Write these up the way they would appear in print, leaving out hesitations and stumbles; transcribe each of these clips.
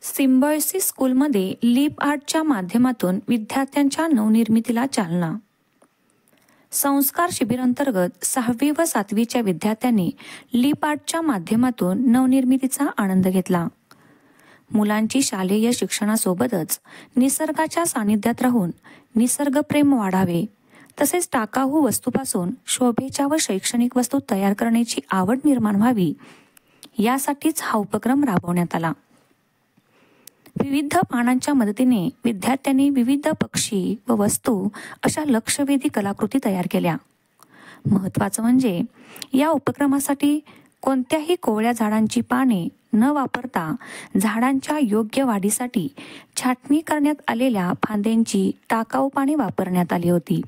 Symbiosis स्कूलमध्ये leaf आर्टच्या माध्यमातून विद्यार्थ्यांच्या नवनिर्मितीला चालना. संस्कार शिबिरांतर्गत 6वी व 7वीच्या विद्यार्थ्यांनी लीप आर्टच्या माध्यमातून नवनिर्मितीचा आनंद घेतला. मुलांची शालेय शिक्षणासोबतच निसर्गाच्या सानिध्यात राहून निसर्गप्रेम वाढावे, तसेच टाकाऊ वस्तूपासून शोभेच्या व शैक्षणिक वस्तू तयार करण्याची आवड निर्माण व्हावी, यासाठीच हा उपक्रम राबवण्यात आला. विविध पानांच्या मदतीने विद्यार्थ्यांनी विविध पक्षी व वस्तू अशा लक्षवेधी कलाकृती तयार केल्या. महत्त्वाचं म्हणजे या उपक्रमासाठी कोणत्याही कोवळ्या झाडांची पाने न वापरता झाडांच्या योग्य वाढीसाठी छाटणी करण्यात आलेल्या फांद्यांची टाकाऊ पाने वापरण्यात आली होती.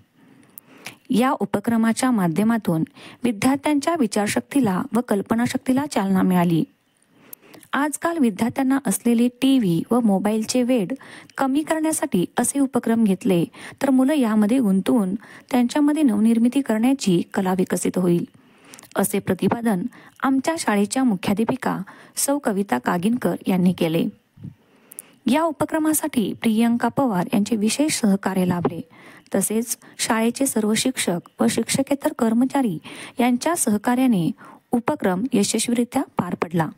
या उपक्रमाच्या माध्यमातून विद्यार्थ्यांच्या विचारशक्तीला व कल्पनाशक्तीला चालना मिळाली. आजकाल विद्यार्थ्यांना असलेले टीव्ही व मोबाईलचे वेड कमी करण्यासाठी असे उपक्रम घेतले तर मुलं यामध्ये गुंतवून त्यांच्यामध्ये नवनिर्मिती करण्याची कला विकसित होईल, असे प्रतिपादन आमच्या शाळेच्या मुख्याध्यापिका सौ कविता कागिनकर यांनी केले. या उपक्रमासाठी प्रियंका पवार यांचे विशेष सहकार्य लाभले. तसेच शाळेचे सर्व शिक्षक व शिक्षकेतर कर्मचारी यांच्या सहकार्याने उपक्रम यशस्वीरित्या पार पडला.